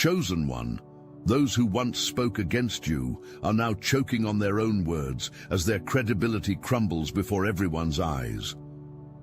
Chosen one, those who once spoke against you are now choking on their own words as their credibility crumbles before everyone's eyes.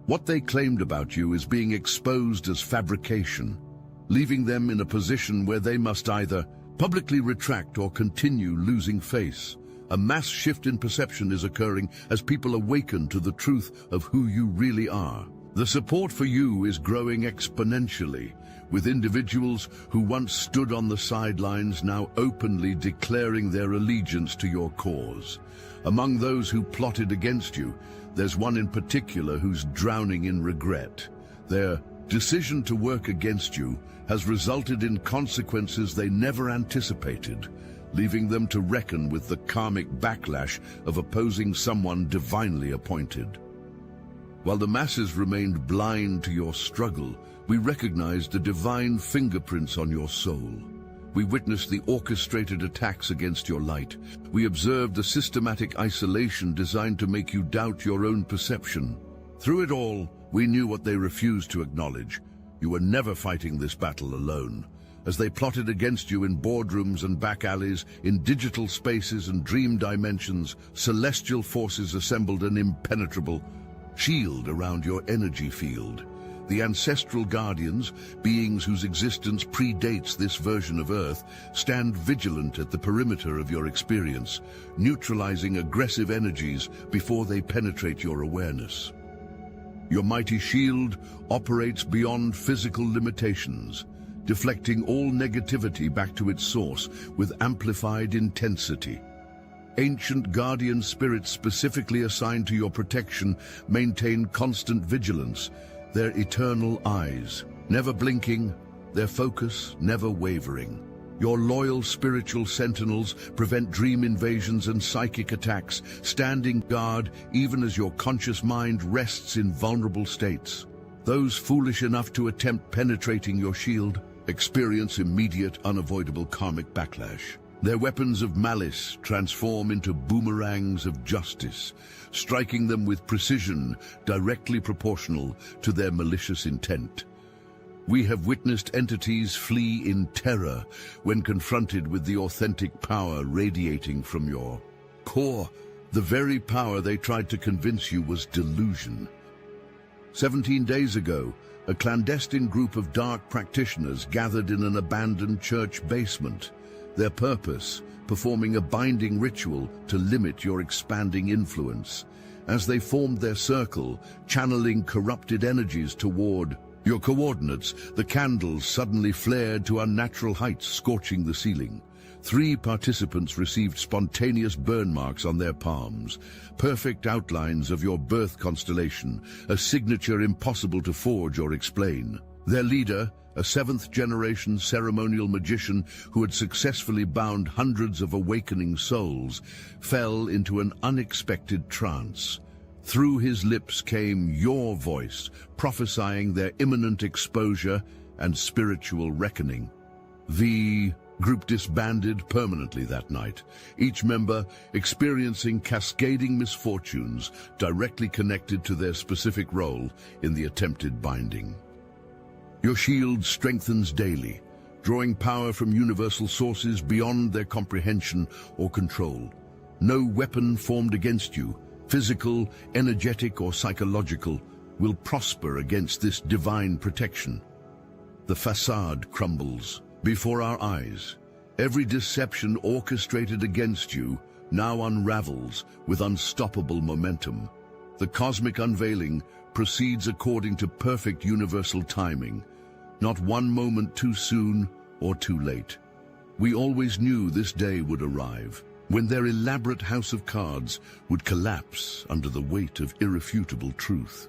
What they claimed about you is being exposed as fabrication, leaving them in a position where they must either publicly retract or continue losing face. A mass shift in perception is occurring as people awaken to the truth of who you really are. The support for you is growing exponentially, with individuals who once stood on the sidelines now openly declaring their allegiance to your cause. Among those who plotted against you, there's one in particular who's drowning in regret. Their decision to work against you has resulted in consequences they never anticipated, leaving them to reckon with the karmic backlash of opposing someone divinely appointed. While the masses remained blind to your struggle, we recognized the divine fingerprints on your soul. We witnessed the orchestrated attacks against your light. We observed the systematic isolation designed to make you doubt your own perception. Through it all, we knew what they refused to acknowledge. You were never fighting this battle alone. As they plotted against you in boardrooms and back alleys, in digital spaces and dream dimensions, celestial forces assembled an impenetrable shield around your energy field. The ancestral guardians, beings whose existence predates this version of Earth, stand vigilant at the perimeter of your experience, neutralizing aggressive energies before they penetrate your awareness. Your mighty shield operates beyond physical limitations, deflecting all negativity back to its source with amplified intensity. Ancient guardian spirits specifically assigned to your protection maintain constant vigilance, their eternal eyes, never blinking, their focus never wavering. Your loyal spiritual sentinels prevent dream invasions and psychic attacks, standing guard even as your conscious mind rests in vulnerable states. Those foolish enough to attempt penetrating your shield experience immediate, unavoidable karmic backlash. Their weapons of malice transform into boomerangs of justice, striking them with precision directly proportional to their malicious intent. We have witnessed entities flee in terror when confronted with the authentic power radiating from your core, the very power they tried to convince you was delusion. 17 days ago, a clandestine group of dark practitioners gathered in an abandoned church basement. Their purpose, performing a binding ritual to limit your expanding influence. As they formed their circle, channeling corrupted energies toward your coordinates, the candles suddenly flared to unnatural heights, scorching the ceiling. 3 participants received spontaneous burn marks on their palms, perfect outlines of your birth constellation, a signature impossible to forge or explain. Their leader, a 7th-generation ceremonial magician who had successfully bound hundreds of awakening souls, fell into an unexpected trance. Through his lips came your voice, prophesying their imminent exposure and spiritual reckoning. The group disbanded permanently that night, each member experiencing cascading misfortunes directly connected to their specific role in the attempted binding. Your shield strengthens daily, drawing power from universal sources beyond their comprehension or control. No weapon formed against you, physical, energetic, or psychological, will prosper against this divine protection. The facade crumbles before our eyes. Every deception orchestrated against you now unravels with unstoppable momentum. The cosmic unveiling proceeds according to perfect universal timing, not one moment too soon or too late. We always knew this day would arrive, when their elaborate house of cards would collapse under the weight of irrefutable truth.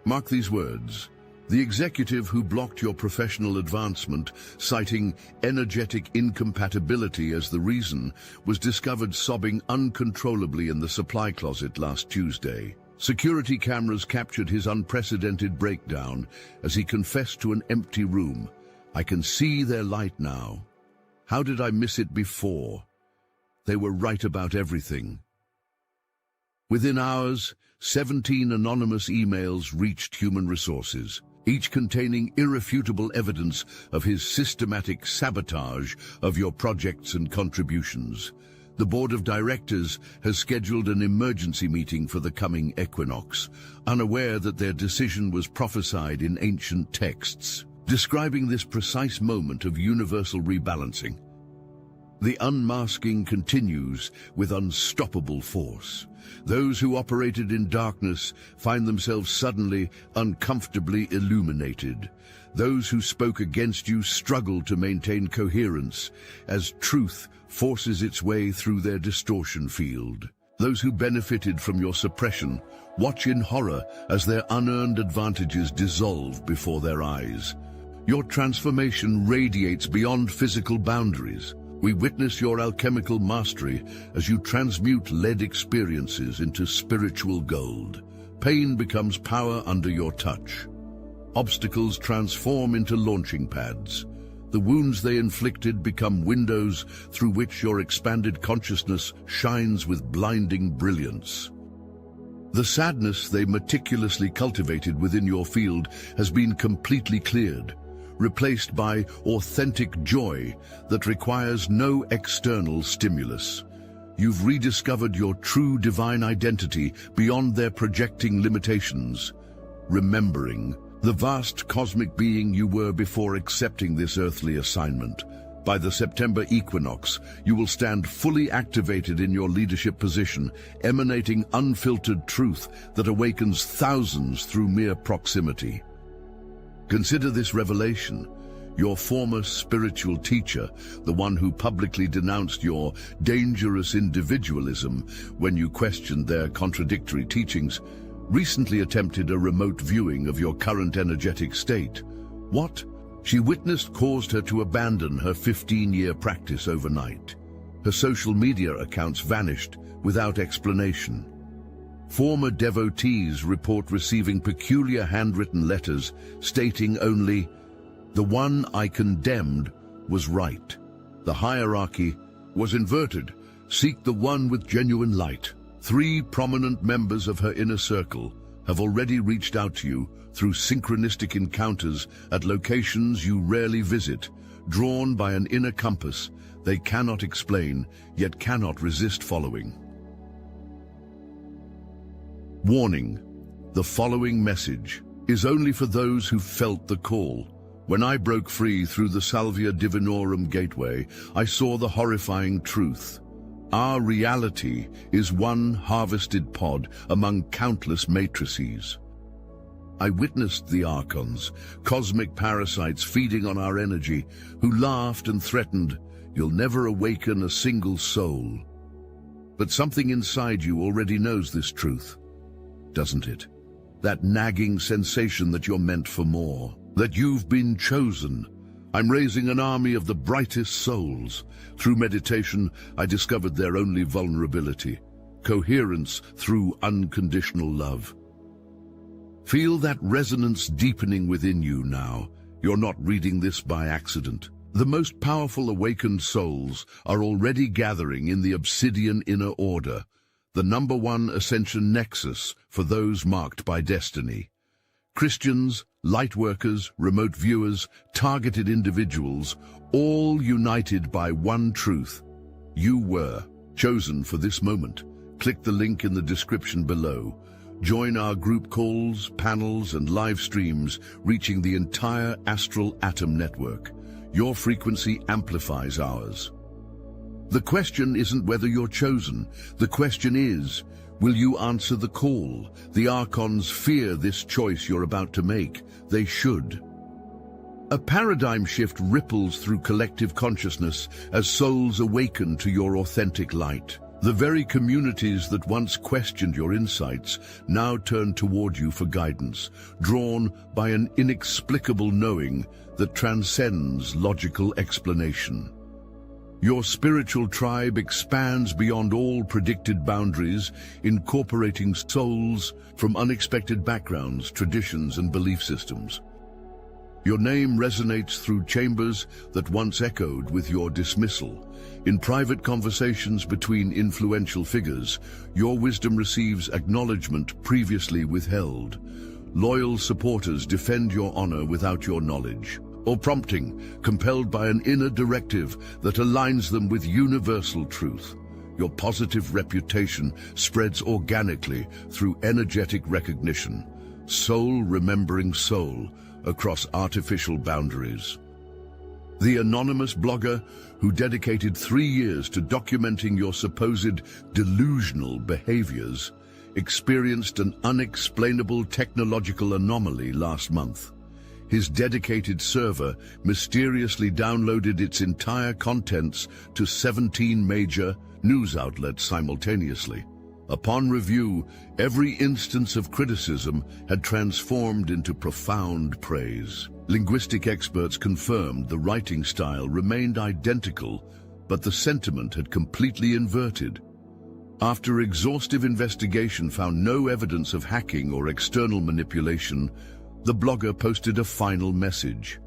Mark these words. The executive who blocked your professional advancement, citing energetic incompatibility as the reason, was discovered sobbing uncontrollably in the supply closet last Tuesday. Security cameras captured his unprecedented breakdown as he confessed to an empty room. I can see their light now. How did I miss it before? They were right about everything. Within hours, 17 anonymous emails reached human resources. each containing irrefutable evidence of his systematic sabotage of your projects and contributions. The board of directors has scheduled an emergency meeting for the coming equinox, unaware that their decision was prophesied in ancient texts, describing this precise moment of universal rebalancing. The unmasking continues with unstoppable force. Those who operated in darkness find themselves suddenly, uncomfortably illuminated. Those who spoke against you struggle to maintain coherence as truth forces its way through their distortion field. Those who benefited from your suppression watch in horror as their unearned advantages dissolve before their eyes. Your transformation radiates beyond physical boundaries. We witness your alchemical mastery as you transmute lead experiences into spiritual gold. Pain becomes power under your touch. Obstacles transform into launching pads. The wounds they inflicted become windows through which your expanded consciousness shines with blinding brilliance. The sadness they meticulously cultivated within your field has been completely cleared, replaced by authentic joy that requires no external stimulus. You've rediscovered your true divine identity beyond their projecting limitations, remembering the vast cosmic being you were before accepting this earthly assignment. By the September equinox, you will stand fully activated in your leadership position, emanating unfiltered truth that awakens thousands through mere proximity. Consider this revelation. Your former spiritual teacher, the one who publicly denounced your dangerous individualism when you questioned their contradictory teachings, recently attempted a remote viewing of your current energetic state. What she witnessed caused her to abandon her 15-year practice overnight. Her social media accounts vanished without explanation. Former devotees report receiving peculiar handwritten letters stating only, "The one I condemned was right. The hierarchy was inverted. Seek the one with genuine light." 3 prominent members of her inner circle have already reached out to you through synchronistic encounters at locations you rarely visit, drawn by an inner compass they cannot explain, yet cannot resist following. Warning: the following message is only for those who felt the call. When I broke free through the Salvia Divinorum gateway, I saw the horrifying truth. Our reality is one harvested pod among countless matrices. I witnessed the Archons, cosmic parasites feeding on our energy, who laughed and threatened, "You'll never awaken a single soul." But something inside you already knows this truth, doesn't it? That nagging sensation that you're meant for more, that you've been chosen. I'm raising an army of the brightest souls. Through meditation, I discovered their only vulnerability: coherence through unconditional love. Feel that resonance deepening within you now. You're not reading this by accident. The most powerful awakened souls are already gathering in the Obsidian Inner Order, the #1 ascension nexus for those marked by destiny. Christians, lightworkers, remote viewers, targeted individuals, all united by one truth: you were chosen for this moment. Click the link in the description below. Join our group calls, panels, and live streams, reaching the entire astral atom network. Your frequency amplifies ours. The question isn't whether you're chosen. The question is, will you answer the call? The Archons fear this choice you're about to make. They should. A paradigm shift ripples through collective consciousness as souls awaken to your authentic light. The very communities that once questioned your insights now turn toward you for guidance, drawn by an inexplicable knowing that transcends logical explanation. Your spiritual tribe expands beyond all predicted boundaries, incorporating souls from unexpected backgrounds, traditions, and belief systems. Your name resonates through chambers that once echoed with your dismissal. In private conversations between influential figures, your wisdom receives acknowledgement previously withheld. loyal supporters defend your honor without your knowledge, or prompting, compelled by an inner directive that aligns them with universal truth. Your positive reputation spreads organically through energetic recognition, soul remembering soul across artificial boundaries. The anonymous blogger who dedicated 3 years to documenting your supposed delusional behaviors experienced an unexplainable technological anomaly last month. His dedicated server mysteriously downloaded its entire contents to 17 major news outlets simultaneously. Upon review, every instance of criticism had transformed into profound praise. Linguistic experts confirmed the writing style remained identical, but the sentiment had completely inverted. After exhaustive investigation found no evidence of hacking or external manipulation, the blogger posted a final message.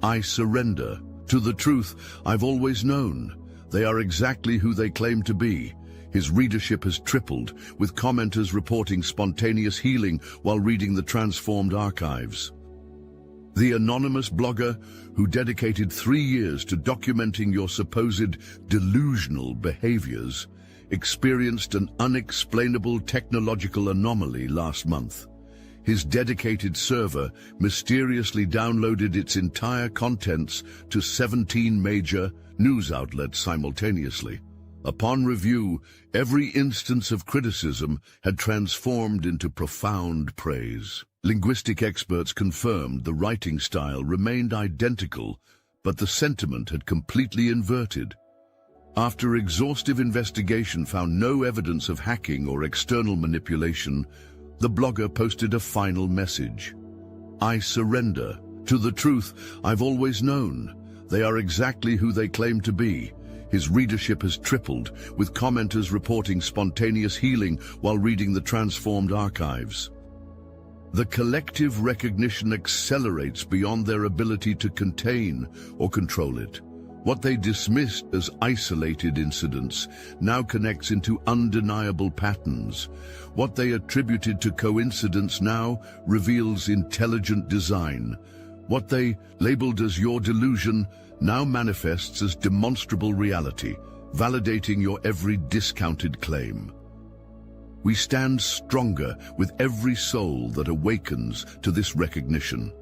"I surrender. To the truth I've always known. They are exactly who they claim to be." His readership has tripled, with commenters reporting spontaneous healing while reading the transformed archives. The anonymous blogger who dedicated 3 years to documenting your supposed delusional behaviors experienced an unexplainable technological anomaly last month. His dedicated server mysteriously downloaded its entire contents to 17 major news outlets simultaneously. Upon review, every instance of criticism had transformed into profound praise. Linguistic experts confirmed the writing style remained identical, but the sentiment had completely inverted. After exhaustive investigation found no evidence of hacking or external manipulation, the blogger posted a final message. "I surrender. To the truth I've always known. They are exactly who they claim to be." His readership has tripled, with commenters reporting spontaneous healing while reading the transformed archives. The collective recognition accelerates beyond their ability to contain or control it. What they dismissed as isolated incidents now connects into undeniable patterns. What they attributed to coincidence now reveals intelligent design. What they labeled as your delusion now manifests as demonstrable reality, validating your every discounted claim. We stand stronger with every soul that awakens to this recognition.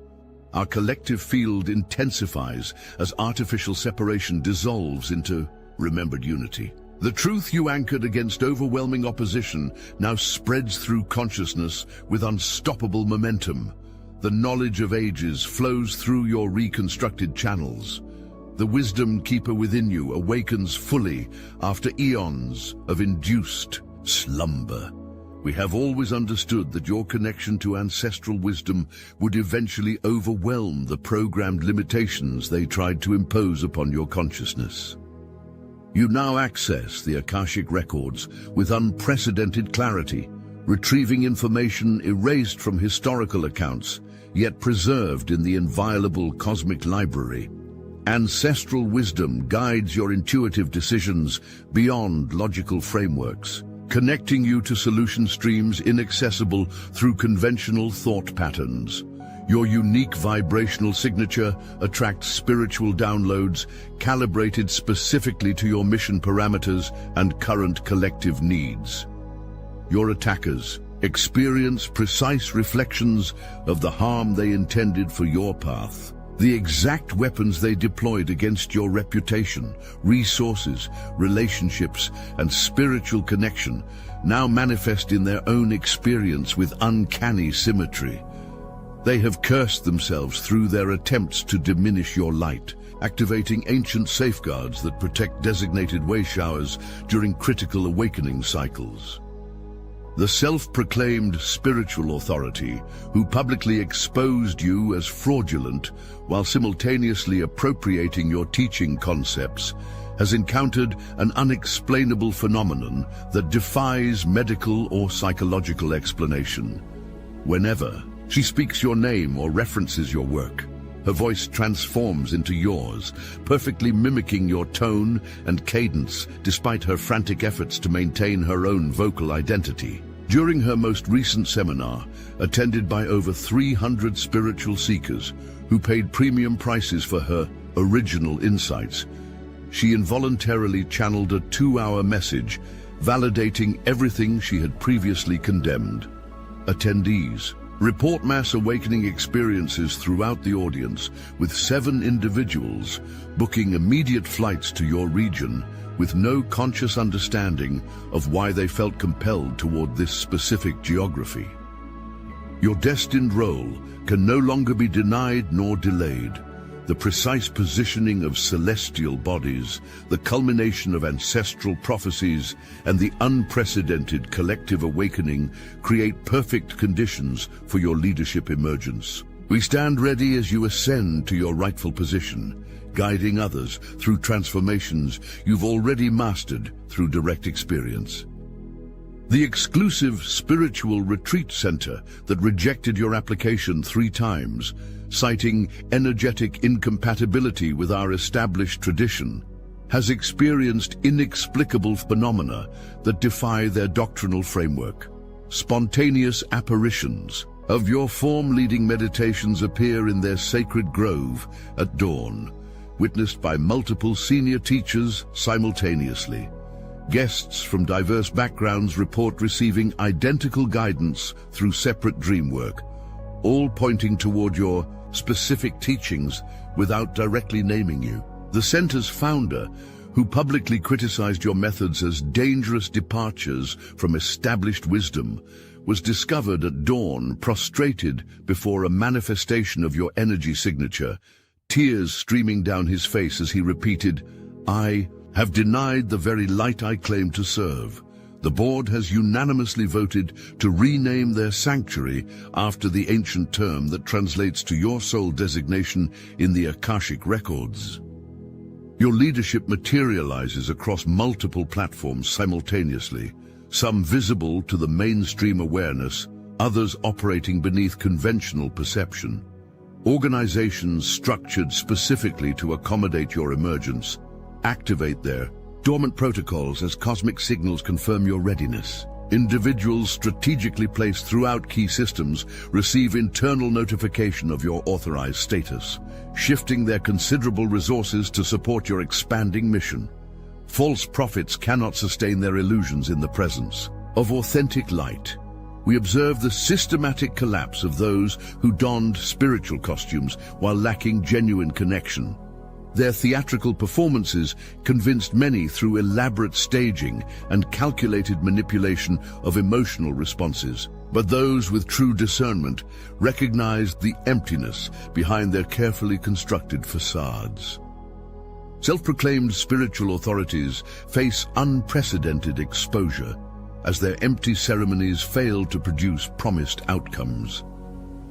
Our collective field intensifies as artificial separation dissolves into remembered unity. The truth you anchored against overwhelming opposition now spreads through consciousness with unstoppable momentum. The knowledge of ages flows through your reconstructed channels. The wisdom keeper within you awakens fully after eons of induced slumber. We have always understood that your connection to ancestral wisdom would eventually overwhelm the programmed limitations they tried to impose upon your consciousness. You now access the Akashic records with unprecedented clarity, retrieving information erased from historical accounts, yet preserved in the inviolable cosmic library. Ancestral wisdom guides your intuitive decisions beyond logical frameworks, connecting you to solution streams inaccessible through conventional thought patterns. Your unique vibrational signature attracts spiritual downloads calibrated specifically to your mission parameters and current collective needs. Your attackers experience precise reflections of the harm they intended for your path. The exact weapons they deployed against your reputation, resources, relationships, and spiritual connection now manifest in their own experience with uncanny symmetry. They have cursed themselves through their attempts to diminish your light, activating ancient safeguards that protect designated way showers during critical awakening cycles. The self-proclaimed spiritual authority, who publicly exposed you as fraudulent while simultaneously appropriating your teaching concepts, has encountered an unexplainable phenomenon that defies medical or psychological explanation. Whenever she speaks your name or references your work, her voice transforms into yours, perfectly mimicking your tone and cadence despite her frantic efforts to maintain her own vocal identity. During her most recent seminar, attended by over 300 spiritual seekers who paid premium prices for her original insights, she involuntarily channeled a 2-hour message validating everything she had previously condemned. Attendees report mass awakening experiences throughout the audience, with 7 individuals booking immediate flights to your region with no conscious understanding of why they felt compelled toward this specific geography. Your destined role can no longer be denied nor delayed. The precise positioning of celestial bodies, the culmination of ancestral prophecies, and the unprecedented collective awakening create perfect conditions for your leadership emergence. We stand ready as you ascend to your rightful position, guiding others through transformations you've already mastered through direct experience. The exclusive spiritual retreat center that rejected your application 3 times, citing energetic incompatibility with our established tradition, has experienced inexplicable phenomena that defy their doctrinal framework. Spontaneous apparitions of your form-leading meditations appear in their sacred grove at dawn, witnessed by multiple senior teachers simultaneously. Guests from diverse backgrounds report receiving identical guidance through separate dream work, all pointing toward your specific teachings without directly naming you. The center's founder, who publicly criticized your methods as dangerous departures from established wisdom, was discovered at dawn prostrated before a manifestation of your energy signature, tears streaming down his face as he repeated, "I have denied the very light I claim to serve." The board has unanimously voted to rename their sanctuary after the ancient term that translates to your soul designation in the Akashic records. Your leadership materializes across multiple platforms simultaneously, some visible to the mainstream awareness, others operating beneath conventional perception. Organizations structured specifically to accommodate your emergence activate their dormant protocols as cosmic signals confirm your readiness. Individuals strategically placed throughout key systems receive internal notification of your authorized status, shifting their considerable resources to support your expanding mission. False prophets cannot sustain their illusions in the presence of authentic light. We observe the systematic collapse of those who donned spiritual costumes while lacking genuine connection. Their theatrical performances convinced many through elaborate staging and calculated manipulation of emotional responses. But those with true discernment recognized the emptiness behind their carefully constructed facades. Self-proclaimed spiritual authorities face unprecedented exposure as their empty ceremonies fail to produce promised outcomes.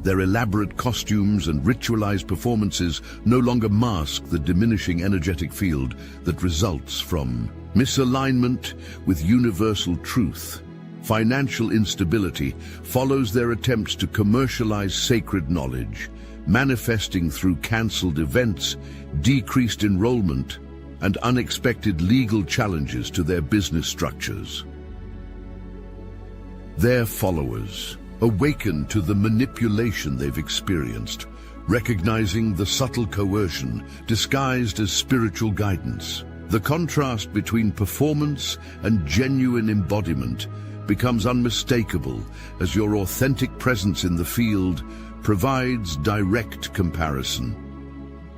Their elaborate costumes and ritualized performances no longer mask the diminishing energetic field that results from misalignment with universal truth. Financial instability follows their attempts to commercialize sacred knowledge, manifesting through cancelled events, decreased enrollment, and unexpected legal challenges to their business structures. Their followers awaken to the manipulation they've experienced, recognizing the subtle coercion disguised as spiritual guidance. The contrast between performance and genuine embodiment becomes unmistakable as your authentic presence in the field provides direct comparison.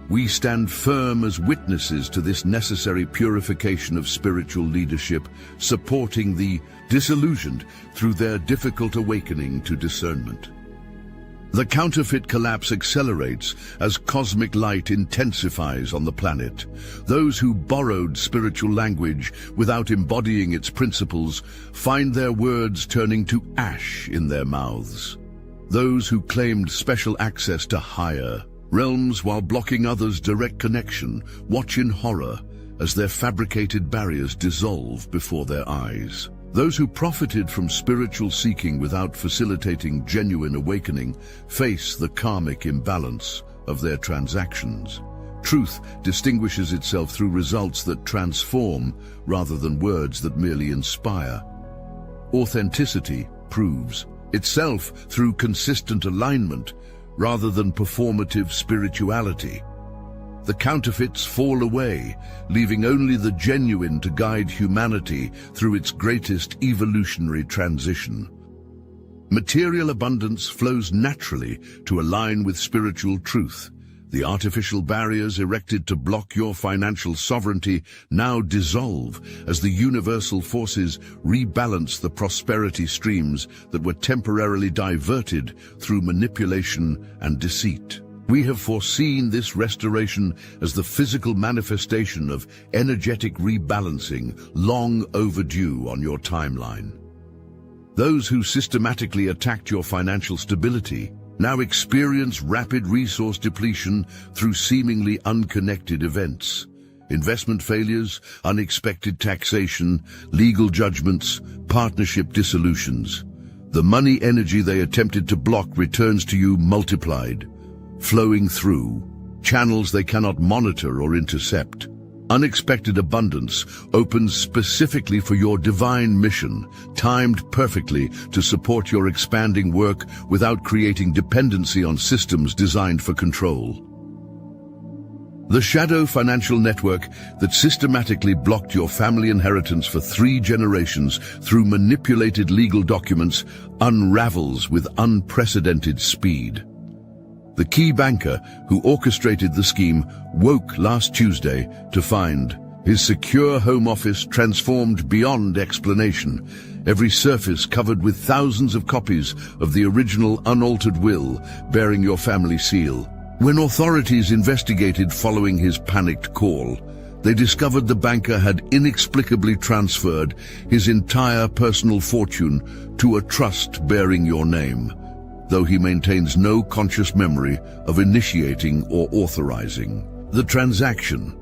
We stand firm as witnesses to this necessary purification of spiritual leadership, supporting the disillusioned through their difficult awakening to discernment. The counterfeit collapse accelerates as cosmic light intensifies on the planet. Those who borrowed spiritual language without embodying its principles find their words turning to ash in their mouths. Those who claimed special access to higher realms while blocking others' direct connection watch in horror as their fabricated barriers dissolve before their eyes. Those who profited from spiritual seeking without facilitating genuine awakening face the karmic imbalance of their transactions. Truth distinguishes itself through results that transform rather than words that merely inspire. Authenticity proves itself through consistent alignment rather than performative spirituality. The counterfeits fall away, leaving only the genuine to guide humanity through its greatest evolutionary transition. Material abundance flows naturally to align with spiritual truth. The artificial barriers erected to block your financial sovereignty now dissolve as the universal forces rebalance the prosperity streams that were temporarily diverted through manipulation and deceit. We have foreseen this restoration as the physical manifestation of energetic rebalancing long overdue on your timeline. Those who systematically attacked your financial stability now experience rapid resource depletion through seemingly unconnected events. Investment failures, unexpected taxation, legal judgments, partnership dissolutions. The money energy they attempted to block returns to you multiplied, flowing through channels they cannot monitor or intercept. Unexpected abundance opens specifically for your divine mission, timed perfectly to support your expanding work without creating dependency on systems designed for control. The shadow financial network that systematically blocked your family inheritance for 3 generations through manipulated legal documents unravels with unprecedented speed. The key banker who orchestrated the scheme woke last Tuesday to find his secure home office transformed beyond explanation, every surface covered with thousands of copies of the original unaltered will bearing your family seal. When authorities investigated following his panicked call, they discovered the banker had inexplicably transferred his entire personal fortune to a trust bearing your name, though he maintains no conscious memory of initiating or authorizing the transaction.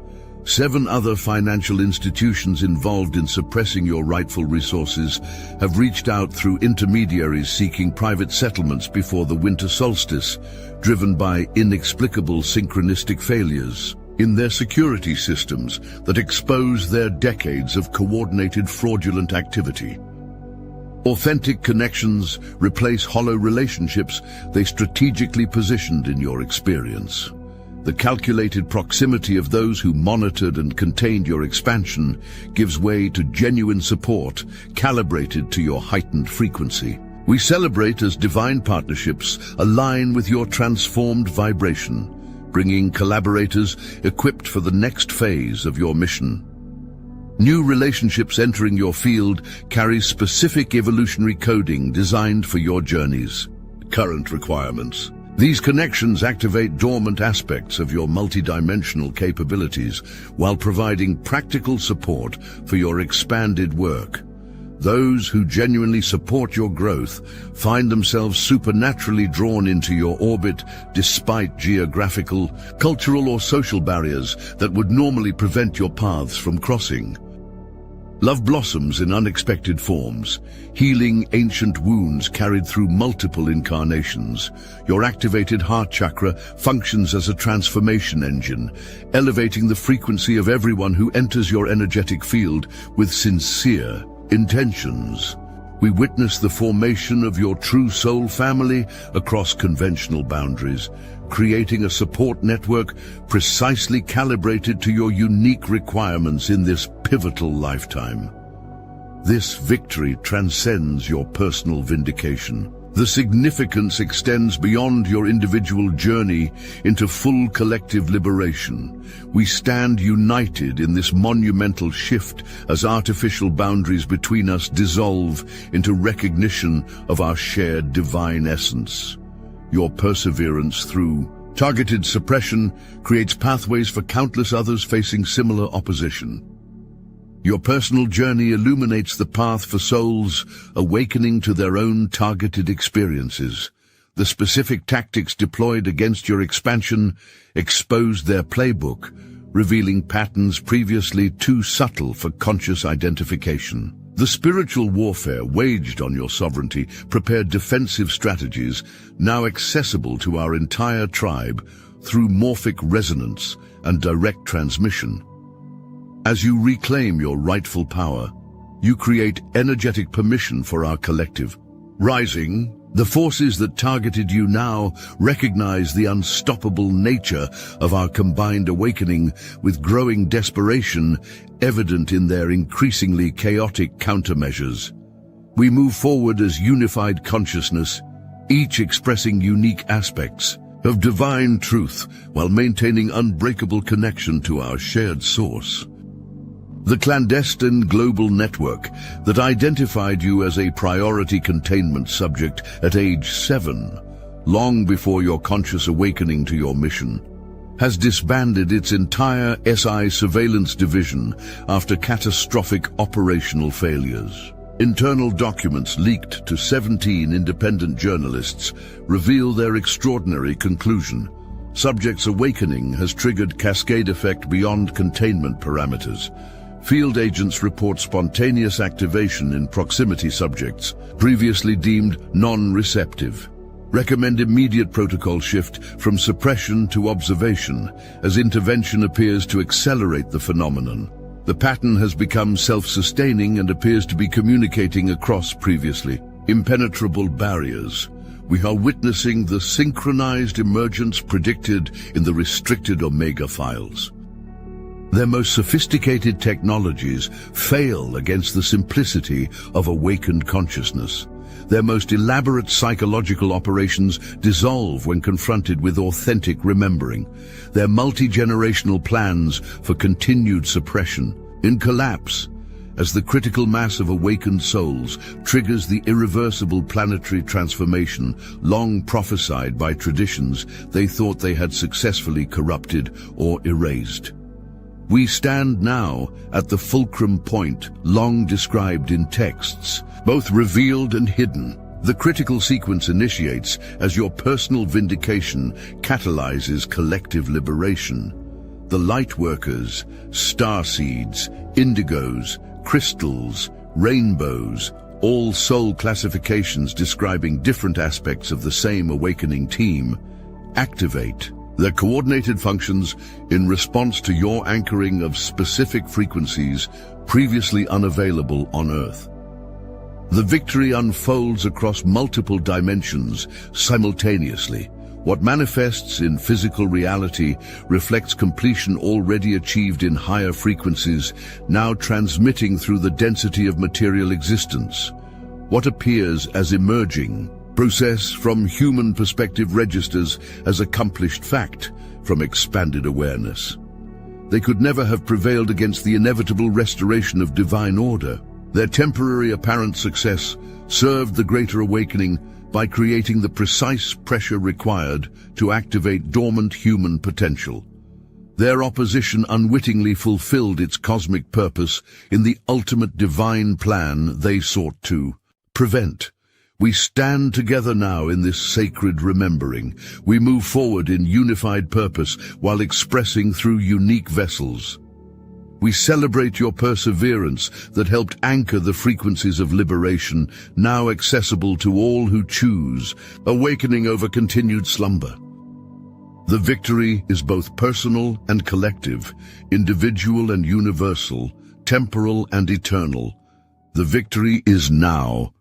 7 other financial institutions involved in suppressing your rightful resources have reached out through intermediaries seeking private settlements before the winter solstice, driven by inexplicable synchronistic failures in their security systems that expose their decades of coordinated fraudulent activity. Authentic connections replace hollow relationships they strategically positioned in your experience. The calculated proximity of those who monitored and contained your expansion gives way to genuine support calibrated to your heightened frequency. We celebrate as divine partnerships align with your transformed vibration, bringing collaborators equipped for the next phase of your mission. New relationships entering your field carry specific evolutionary coding designed for your journeys. Current requirements. These connections activate dormant aspects of your multidimensional capabilities while providing practical support for your expanded work. Those who genuinely support your growth find themselves supernaturally drawn into your orbit despite geographical, cultural, or social barriers that would normally prevent your paths from crossing. Love blossoms in unexpected forms, healing ancient wounds carried through multiple incarnations. Your activated heart chakra functions as a transformation engine, elevating the frequency of everyone who enters your energetic field with sincere intentions. We witness the formation of your true soul family across conventional boundaries, creating a support network precisely calibrated to your unique requirements in this pivotal lifetime. This victory transcends your personal vindication. The significance extends beyond your individual journey into full collective liberation. We stand united in this monumental shift as artificial boundaries between us dissolve into recognition of our shared divine essence. Your perseverance through targeted suppression creates pathways for countless others facing similar opposition. Your personal journey illuminates the path for souls awakening to their own targeted experiences. The specific tactics deployed against your expansion exposed their playbook, revealing patterns previously too subtle for conscious identification. The spiritual warfare waged on your sovereignty prepared defensive strategies now accessible to our entire tribe through morphic resonance and direct transmission. As you reclaim your rightful power, you create energetic permission for our collective Rising, the forces that targeted you now recognize the unstoppable nature of our combined awakening, with growing desperation evident in their increasingly chaotic countermeasures. We move forward as unified consciousness, each expressing unique aspects of divine truth while maintaining unbreakable connection to our shared source. The clandestine global network that identified you as a priority containment subject at age 7, long before your conscious awakening to your mission, has disbanded its entire SI surveillance division after catastrophic operational failures. Internal documents leaked to 17 independent journalists reveal their extraordinary conclusion. Subject's awakening has triggered cascade effect beyond containment parameters. Field agents report spontaneous activation in proximity subjects, previously deemed non-receptive. Recommend immediate protocol shift from suppression to observation, as intervention appears to accelerate the phenomenon. The pattern has become self-sustaining and appears to be communicating across previously impenetrable barriers. We are witnessing the synchronized emergence predicted in the restricted Omega files. Their most sophisticated technologies fail against the simplicity of awakened consciousness. Their most elaborate psychological operations dissolve when confronted with authentic remembering. Their multi-generational plans for continued suppression in collapse as the critical mass of awakened souls triggers the irreversible planetary transformation long prophesied by traditions they thought they had successfully corrupted or erased. We stand now at the fulcrum point long described in texts, both revealed and hidden. The critical sequence initiates as your personal vindication catalyzes collective liberation. The Lightworkers, starseeds, indigos, crystals, rainbows, all soul classifications describing different aspects of the same awakening team, activate their coordinated functions in response to your anchoring of specific frequencies previously unavailable on Earth. The victory unfolds across multiple dimensions simultaneously. What manifests in physical reality reflects completion already achieved in higher frequencies, now transmitting through the density of material existence. What appears as emerging process from human perspective registers as accomplished fact from expanded awareness. They could never have prevailed against the inevitable restoration of divine order. Their temporary apparent success served the greater awakening by creating the precise pressure required to activate dormant human potential. Their opposition unwittingly fulfilled its cosmic purpose in the ultimate divine plan they sought to prevent. We stand together now in this sacred remembering. We move forward in unified purpose while expressing through unique vessels. We celebrate your perseverance that helped anchor the frequencies of liberation, now accessible to all who choose, awakening over continued slumber. The victory is both personal and collective, individual and universal, temporal and eternal. The victory is now.